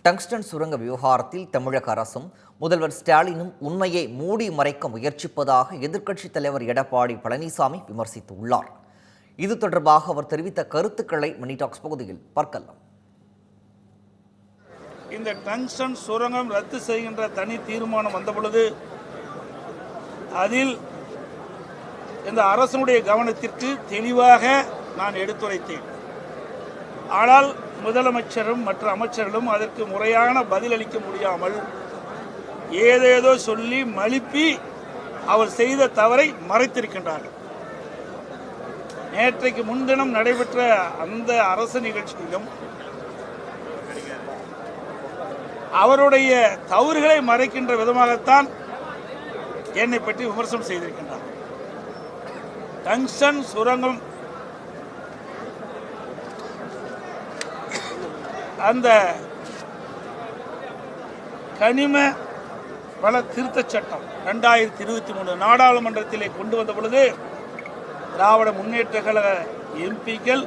Tungsten சுரங்க விவகாரத்தில் தமிழக அரசும் முதல்வர் ஸ்டாலினும் உண்மையை மூடி மறைக்க முயற்சிப்பதாக எதிர்க்கட்சித் தலைவர் எடப்பாடி பழனிசாமி விமர்சித்துள்ளார். இது தொடர்பாக அவர் தெரிவித்த கருத்துக்களை மணி டாக்ஸ் பகுதியில் பார்க்கலாம். இந்த டங்ஸ்டன் சுரங்கம் ரத்து செய்கின்ற தனி தீர்மானம் வந்த பொழுது அதில் இந்த அரசனுடைய கவனத்திற்கு தெளிவாக நான் எடுத்துரைத்தேன். ஆனால் முதலமைச்சரும் மற்ற அமைச்சர்களும் அதற்கு முறையான பதிலளிக்க முடியாமல் ஏதேதோ சொல்லி மழுப்பி அவர் செய்த தவறை மறைத்திருக்கின்றார்கள். நேற்றைக்கு முன்தினம் நடைபெற்ற அந்த அரசு நிகழ்ச்சியிலும் அவருடைய தவறுகளை மறைக்கின்ற விதமாகத்தான் என்னை பற்றி விமர்சனம் செய்திருக்கின்றார். டங்ஸ்டன் சுரங்கம் அந்த கனிம வள திருத்தச் சட்டம் 2023 நாடாளுமன்றத்திலே கொண்டு வந்த பொழுது திராவிட முன்னேற்ற கழக எம்பிக்கள்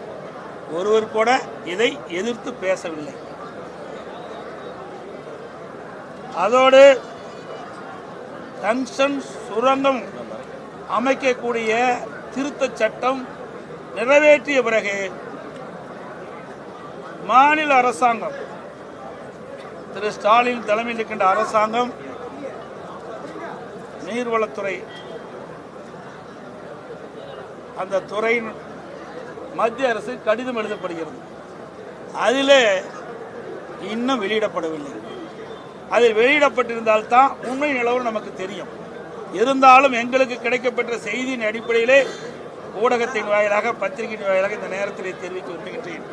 ஒருவர் கூட இதை எதிர்த்து பேசவில்லை. அதோடு டங்ஸ்டன் சுரங்கம் அமைக்கக்கூடிய திருத்தச் சட்டம் நிறைவேற்றிய பிறகு மாநில அரசாங்கம், திரு ஸ்டாலின் தலைமையில் இருக்கின்ற அரசாங்கம், நீர்வளத்துறை, அந்த துறையின் மத்திய அரசு கடிதம் எழுதப்படுகிறது. அதில் இன்னும் வெளியிடப்படவில்லை. அதில் வெளியிடப்பட்டிருந்தால்தான் உண்மை நிலவரம் நமக்கு தெரியும். இருந்தாலும் எங்களுக்கு கிடைக்கப்பெற்ற செய்தியின் அடிப்படையிலே ஊடகத்தின் வாயிலாக, பத்திரிகையின் வாயிலாக இந்த நேரத்திலே தெரிவிக்க விரும்புகின்றேன்.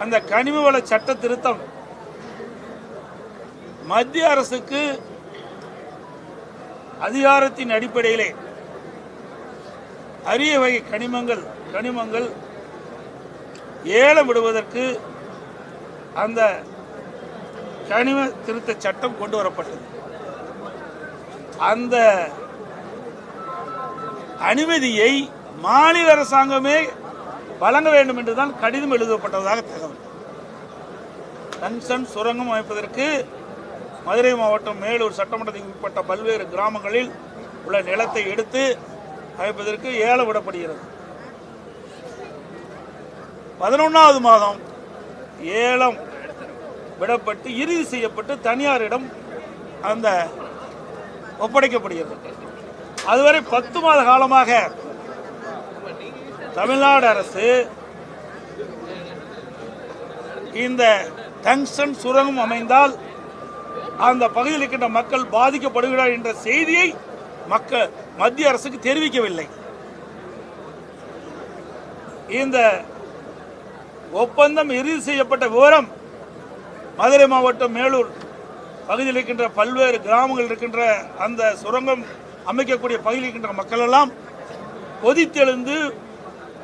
அந்த கனிம வள சட்ட திருத்தம் மத்திய அரசுக்கு அதிகாரத்தின் அடிப்படையிலே அரிய வகை கனிமங்கள் ஏலம் விடுவதற்கு அந்த கனிம திருத்த சட்டம் கொண்டு வரப்பட்டது. அந்த அனுமதியை மாநில அரசாங்கமே வழங்க வேண்டும் என்றுதான் கடிதம் எழுதப்பட்டதாக தகவல். டங்ஸ்டன் சுரங்கம் அமைப்பதற்கு மதுரை மாவட்டம் மேலூர் சட்டமன்றத்துக்கு உட்பட்ட பல்வேறு கிராமங்களில் உள்ள நிலத்தை எடுத்து அமைப்பதற்கு ஏலம் விடப்படுகிறது. 11வது மாதம் ஏலம் விடப்பட்டு இறுதி செய்யப்பட்டு தனியாரிடம் அந்த ஒப்படைக்கப்படுகிறது. அதுவரை 10 மாத காலமாக தமிழ்நாடு அரசு இந்த டங்ஸ்டன் சுரங்கம் அமைந்தால் அந்த பகுதியில் இருக்கின்ற மக்கள் பாதிக்கப்படுகிறார் என்ற செய்தியை மத்திய அரசுக்கு தெரிவிக்கவில்லை. இந்த ஒப்பந்தம் இறுதி செய்யப்பட்ட விவரம் மதுரை மாவட்டம் மேலூர் பகுதியில் இருக்கின்ற பல்வேறு கிராமங்கள் இருக்கின்ற அந்த சுரங்கம் அமைக்கக்கூடிய பகுதியில் இருக்கின்ற மக்கள் எல்லாம் கொதித்தெழுந்து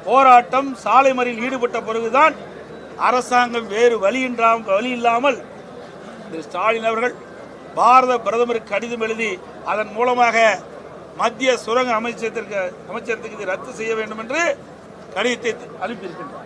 போராட்டம், சாலை மறியலில் ஈடுபட்ட பிறகுதான் அரசாங்கம் வேறு வழி இல்லாமல் திரு ஸ்டாலின் அவர்கள் பாரத பிரதமருக்கு கடிதம் எழுதி அதன் மூலமாக மத்திய சுரங்க அமைச்சரத்துக்கு இதை ரத்து செய்ய வேண்டும் என்று கடிதத்தை அனுப்பியிருக்கின்றனர்.